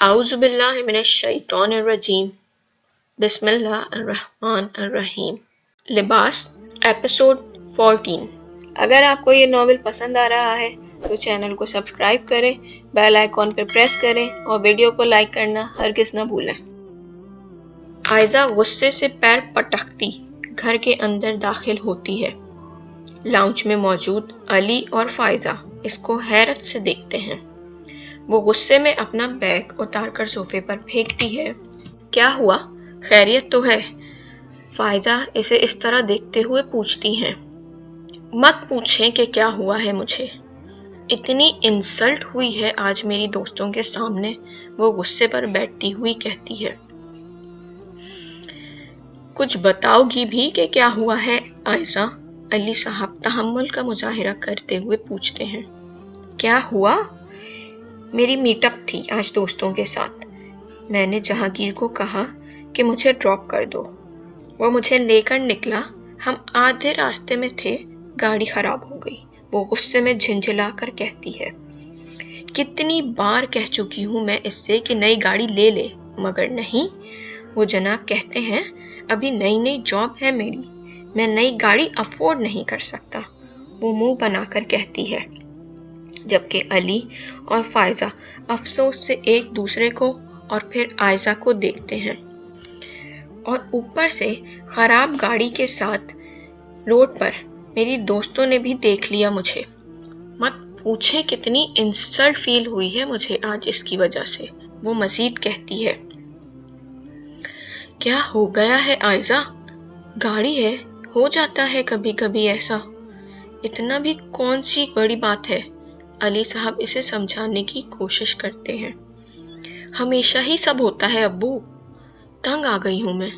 अऊज़ु बिल्लाहि मिनश शैतानिर रजीम। बिस्मिल्लाहिर्रहमानिर्रहीम। लिबास एपिसोड 14। अगर आपको ये नॉवेल पसंद आ रहा है तो चैनल को सब्सक्राइब करें, बेल आइकॉन पर प्रेस करें और वीडियो को लाइक करना हरगिज़ न भूलें। आयजा गुस्से से पैर पटकती घर के अंदर दाखिल होती है। लाउंज में मौजूद अली और फायजा इसको हैरत से देखते हैं। वो गुस्से में अपना बैग उतारकर सोफे पर फेंकती है। क्या हुआ, खैरियत तो है? फायजा इसे इस तरह देखते हुए पूछती हैं। मत पूछें कि क्या हुआ है मुझे। इतनी इंसल्ट हुई है आज मेरी दोस्तों के सामने, वो गुस्से पर बैठती हुई कहती है। कुछ बताओगी भी कि क्या हुआ है आयशा? अली साहब तहम्मुल का मुजाहिरा करते हुए पूछते हैं। क्या हुआ? मेरी मीटअप थी आज दोस्तों के साथ। मैंने जहांगीर को कहा कि मुझे ड्रॉप कर दो। वो मुझे लेकर निकला। हम आधे रास्ते में थे, गाड़ी खराब हो गई। वो गुस्से में झिंझला कर कहती है। कितनी बार कह चुकी हूँ मैं इससे कि नई गाड़ी ले ले, मगर नहीं। वो जनाब कहते हैं अभी नई नई जॉब है मेरी, मैं नई गाड़ी अफोर्ड नहीं कर सकता। वो मुंह बनाकर कहती है, जबकि अली और फायजा अफसोस से एक दूसरे को और फिर आयजा को देखते हैं। और ऊपर से खराब गाड़ी के साथ रोड पर मेरी दोस्तों ने भी देख लिया मुझे। मत पूछे कितनी इंसल्ट फील हुई है मुझे आज इसकी वजह से। वो मजीद कहती है। क्या हो गया है आयजा? गाड़ी है, हो जाता है कभी कभी ऐसा, इतना भी कौन सी बड़ी बात है। अली साहब इसे समझाने की कोशिश करते हैं। हमेशा ही सब होता है अब्बू, तंग आ गई हूं मैं।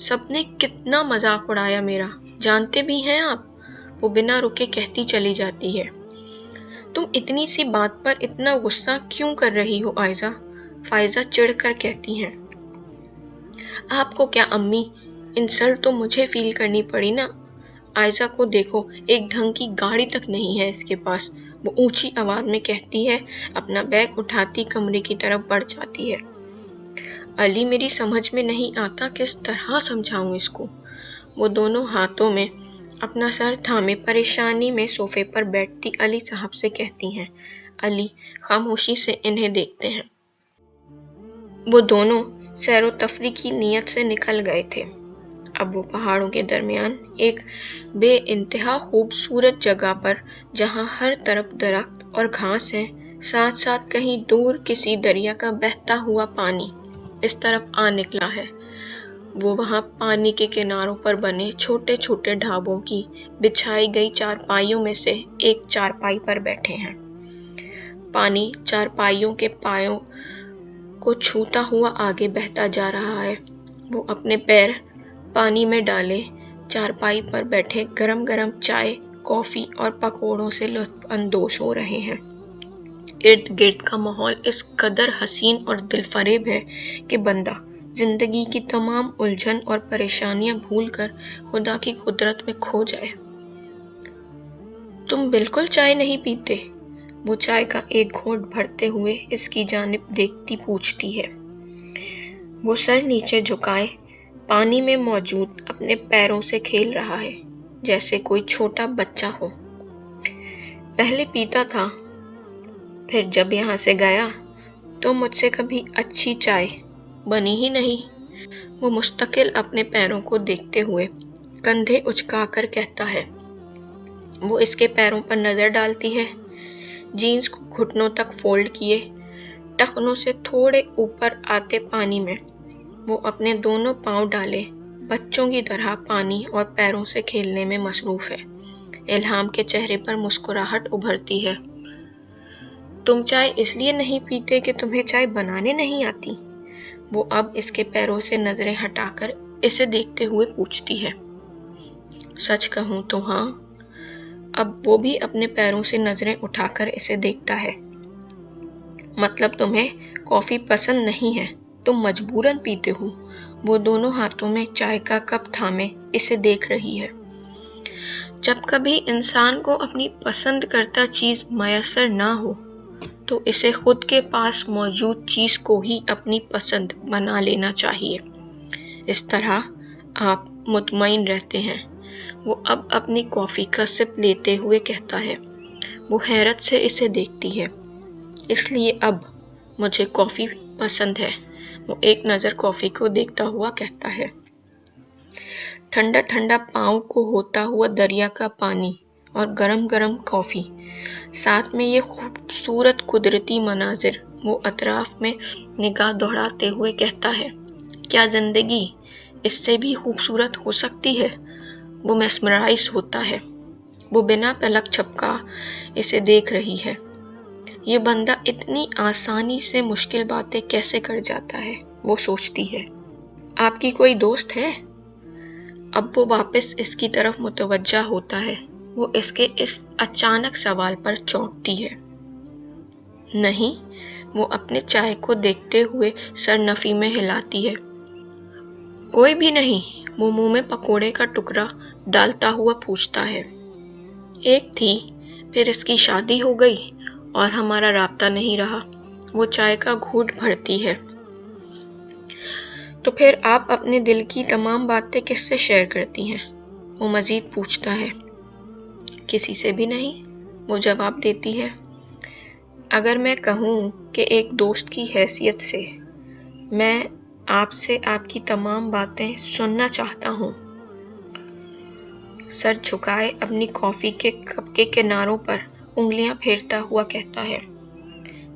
सबने कितना मजाक उड़ाया मेरा, जानते भी हैं आप। वो बिना रुके कहती चली जाती है। तुम इतनी सी बात पर इतना गुस्सा क्यों कर रही हो आयजा? फायजा चिढ़कर कहती हैं। आपको क्या अम्मी, इंसल्ट तो मुझे फील करनी पड़ी ना। आयजा को देखो, एक ढंग की गाड़ी तक नहीं है इसके पास। वो ऊंची आवाज में कहती है, अपना बैग उठाती कमरे की तरफ बढ़ जाती है। अली मेरी समझ में नहीं आता किस तरह समझाऊं इसको। वो दोनों हाथों में अपना सर थामे परेशानी में सोफे पर बैठती अली साहब से कहती हैं। अली खामोशी से इन्हें देखते हैं। वो दोनों सैरो तफरी की नीयत से निकल गए थे। अब वो पहाड़ों के दरमियान एक बेइंतहा खूबसूरत जगह पर, जहां हर तरफ दरख्त और घास है, साथ साथ कहीं दूर किसी दरिया का बहता हुआ पानी इस तरफ आ निकला है। वो वहां पानी के किनारों पर बने छोटे छोटे ढाबों की बिछाई गई चारपाइयों में से एक चारपाई पर बैठे हैं। पानी चारपाइयों के पायों को छूता हुआ आगे बहता जा रहा है। वो अपने पैर पानी में डाले चारपाई पर बैठे गरम गरम चाय, कॉफी और पकौड़ों से लुत्फ अंदोज हो रहे हैं। इर्द गिर्द का माहौल इस कदर हसीन और दिलफरेब है कि बंदा जिंदगी की तमाम उलझन और परेशानियां भूलकर खुदा की कुदरत में खो जाए। तुम बिल्कुल चाय नहीं पीते? वो चाय का एक घोंट भरते हुए इसकी जानिब देखती पूछती है। वो सर नीचे झुकाए पानी में मौजूद अपने पैरों से खेल रहा है, जैसे कोई छोटा बच्चा हो। पहले पीता था, फिर जब यहाँ से गया तो मुझसे कभी अच्छी चाय बनी ही नहीं। वो मुस्तकिल अपने पैरों को देखते हुए कंधे उचकाकर कहता है। वो इसके पैरों पर नजर डालती है। जीन्स को घुटनों तक फोल्ड किए, टखनों से थोड़े ऊपर आते पानी में वो अपने दोनों पांव डाले बच्चों की तरह पानी और पैरों से खेलने में मसरूफ है। इल्हाम के चेहरे पर मुस्कुराहट उभरती है। तुम चाय इसलिए नहीं पीते कि तुम्हें चाय बनाने नहीं आती? वो अब इसके पैरों से नजरें हटाकर इसे देखते हुए पूछती है। सच कहूं तो हाँ। अब वो भी अपने पैरों से नजरें उठाकर इसे देखता है। मतलब तुम्हें कॉफी पसंद नहीं है, तुम मजबूरन पीते हो। वो दोनों हाथों में चाय का कप थामे इसे देख रही है। जब कभी इंसान को अपनी पसंद करता चीज मयसर ना हो तो इसे खुद के पास मौजूद चीज़ को ही अपनी पसंद बना लेना चाहिए। इस तरह आप मुतमईन रहते हैं। वो अब अपनी कॉफ़ी का सिप लेते हुए कहता है। वो हैरत से इसे देखती है। इसलिए अब मुझे कॉफ़ी पसंद है। वो एक नज़र कॉफ़ी को देखता हुआ कहता है। ठंडा ठंडा पाँव को होता हुआ दरिया का पानी और गरम गरम कॉफ़ी, साथ में ये खूबसूरत कुदरती मनाजिर। वो अतराफ में निगाह दौड़ाते हुए कहता है, क्या ज़िंदगी इससे भी खूबसूरत हो सकती है? वो मेस्मराइज होता है। वो बिना पलक झपका इसे देख रही है। ये बंदा इतनी आसानी से मुश्किल बातें कैसे कर जाता है, वो सोचती है। आपकी कोई दोस्त है? अब वो वापस इसकी तरफ मुतवज्जा होता है। वो इसके इस अचानक सवाल पर चौंकती है। नहीं, वो अपने चाय को देखते हुए सर नफी में हिलाती है। कोई भी नहीं? वो मुंह में पकोड़े का टुकड़ा डालता हुआ पूछता है। एक थी, फिर इसकी शादी हो गई और हमारा राब्ता नहीं रहा। वो चाय का घूंट भरती है। तो फिर आप अपने दिल की तमाम बातें किससे शेयर करती हैं? वो मजीद पूछता है। किसी से भी नहीं, वो जवाब देती है। अगर मैं कहूँ कि एक दोस्त की हैसियत से मैं आपसे आपकी तमाम बातें सुनना चाहता हूँ। सर झुकाए अपनी कॉफ़ी के कप के किनारों पर उंगलियां फेरता हुआ कहता है।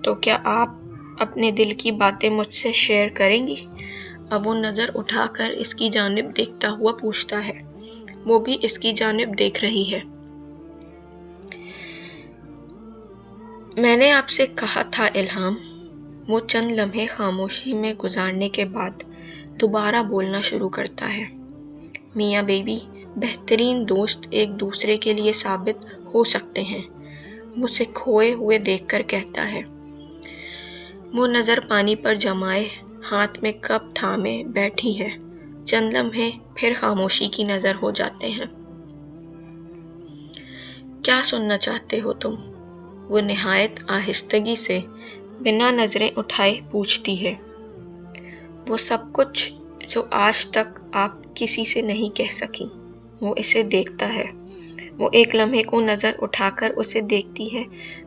तो क्या आप अपने दिल की बातें मुझसे शेयर करेंगी? अब वो नज़र उठाकर इसकी जानिब देखता हुआ पूछता है। वो भी इसकी जानिब देख रही है। मैंने आपसे कहा था इल्हाम। वो चंद लम्हे खामोशी में गुजारने के बाद दोबारा बोलना शुरू करता है। मियाँ बेबी बेहतरीन दोस्त एक दूसरे के लिए साबित हो सकते हैं। मुझसे खोए हुए देखकर कहता है। वो नज़र पानी पर जमाए हाथ में कप थामे बैठी है। चंद लम्हे फिर खामोशी की नज़र हो जाते हैं। क्या सुनना चाहते हो तुम? वो निहायत आहिस्तगी से बिना नज़रें उठाए पूछती है। वो सब कुछ जो आज तक आप किसी से नहीं कह सकी। वो इसे देखता है। वो एक लम्हे को नज़र उठाकर उसे देखती है,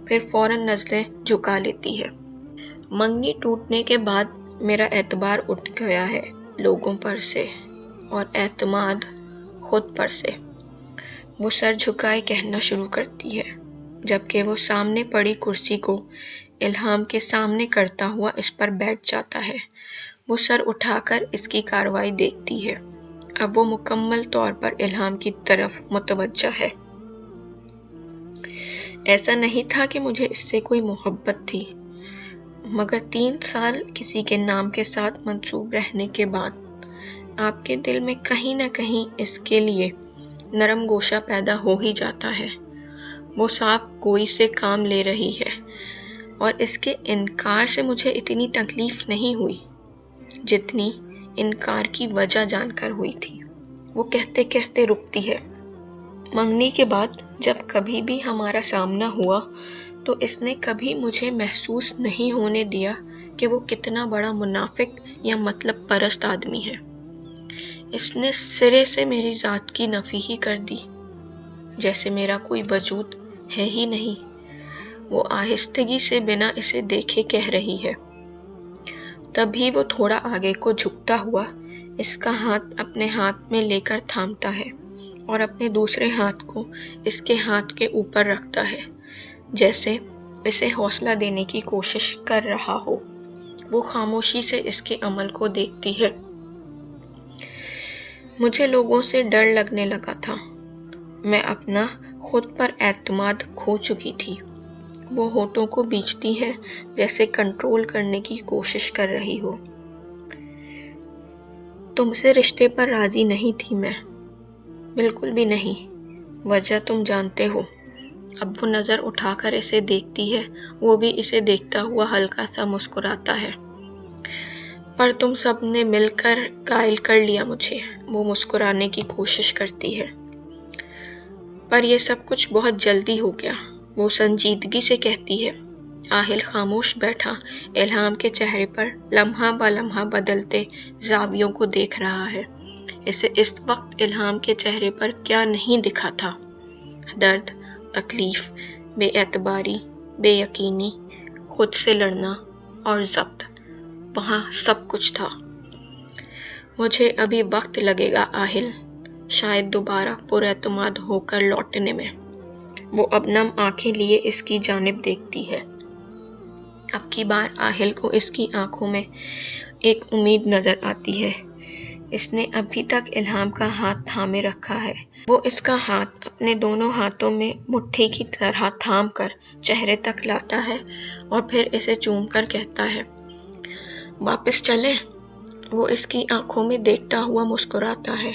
फिर फौरन नज़रें झुका लेती है। मंगनी टूटने के बाद मेरा एतबार उठ गया है लोगों पर से और एतमाद खुद पर से। वो सर झुकाए कहना शुरू करती है, जबकि वो सामने पड़ी कुर्सी को इल्हाम के सामने करता हुआ इस पर बैठ जाता है। वो सर उठाकर इसकी कार्रवाई देखती है। अब वो मुकम्मल तौर पर इल्हाम की तरफ मुतवज्जा है। ऐसा नहीं था कि मुझे इससे कोई मोहब्बत थी, मगर 3 साल किसी के नाम के साथ मंसूब रहने के बाद आपके दिल में कहीं ना कहीं इसके लिए नरम गोशा पैदा हो ही जाता है। वो साफ गोई से काम ले रही है और इसके इनकार से मुझे इतनी तकलीफ नहीं हुई जितनी इनकार की वजह जानकर हुई थी। वो कहते कहते रुकती है। मंगनी के बाद जब कभी भी हमारा सामना हुआ तो इसने कभी मुझे महसूस नहीं होने दिया कि वो कितना बड़ा मुनाफिक या मतलब परस्त आदमी है। इसने सिरे से मेरी ज़ात की नफ़ी ही कर दी, जैसे मेरा कोई वजूद है ही नहीं। वो आहिस्तगी से बिना इसे देखे कह रही है। तभी वो थोड़ा आगे को झुकता हुआ इसका हाथ अपने हाथ में लेकर थामता है और अपने दूसरे हाथ को इसके हाथ के ऊपर रखता है, जैसे इसे हौसला देने की कोशिश कर रहा हो। वो खामोशी से इसके अमल को देखती है। मुझे लोगों से डर लगने लगा था। मैं अपना खुद पर एतमाद खो चुकी थी। वो होठों को बीचती है जैसे कंट्रोल करने की कोशिश कर रही हो। तुमसे रिश्ते पर राजी नहीं थी मैं, बिल्कुल भी नहीं। वजह तुम जानते हो। अब वो नज़र उठाकर इसे देखती है। वो भी इसे देखता हुआ हल्का सा मुस्कुराता है। पर तुम सब ने मिलकर कायल कर लिया मुझे। वो मुस्कुराने की कोशिश करती है। पर यह सब कुछ बहुत जल्दी हो गया। वो संजीदगी से कहती है। आहिल खामोश बैठा इल्हाम के चेहरे पर लम्हा ब लम्हा बदलते जावियों को देख रहा है। इसे इस वक्त इल्हाम के चेहरे पर क्या नहीं दिखा था? दर्द, तकलीफ, बेएतबारी, बेयकीनी, खुद से लड़ना और ज़ब्त, वहाँ सब कुछ था। मुझे अभी वक्त लगेगा आहिल, शायद दोबारा पुरएतमाद होकर लौटने में। वो अब नम आंखें लिए इसकी जानिब देखती है। अब की बार आहिल को इसकी आंखों में एक उम्मीद नजर आती है। इसने अभी तक इल्हाम का हाथ थामे रखा है। वो इसका हाथ अपने दोनों हाथों में मुट्ठी की तरह थाम कर चेहरे तक लाता है और फिर इसे चूम कर कहता है, वापस चले? वो इसकी आंखों में देखता हुआ मुस्कुराता है।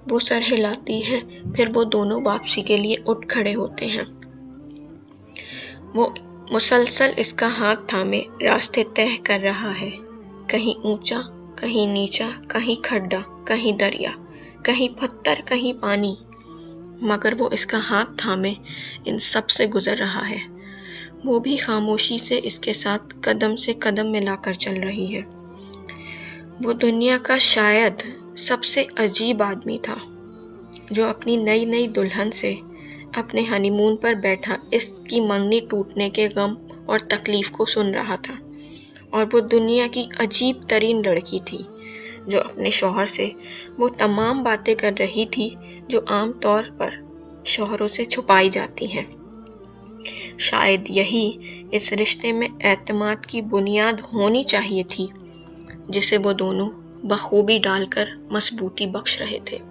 वो सर हिलाती है, फिर वो दोनों वापसी के लिए उठ खड़े होते हैं। वो मुसलसल इसका हाथ थामे रास्ते तय कर रहा है, कहीं ऊंचा, कहीं नीचा, कहीं खड्डा, कहीं दरिया, कहीं पत्थर, कहीं पानी, मगर वो इसका हाथ थामे इन सब से गुजर रहा है। वो भी खामोशी से इसके साथ कदम से कदम मिलाकर चल रही है। वो दुनिया का शायद सबसे अजीब आदमी था, जो अपनी नई नई दुल्हन से अपने हनीमून पर बैठा इसकी मंगनी टूटने के गम और तकलीफ को सुन रहा था। और वो दुनिया की अजीब तरीन लड़की थी, जो अपने शौहर से वो तमाम बातें कर रही थी जो आम तौर पर शौहरों से छुपाई जाती हैं। शायद यही इस रिश्ते में एतमाद की बुनियाद होनी चाहिए थी, जिसे वो दोनों बखूबी डालकर मजबूती बख्श रहे थे।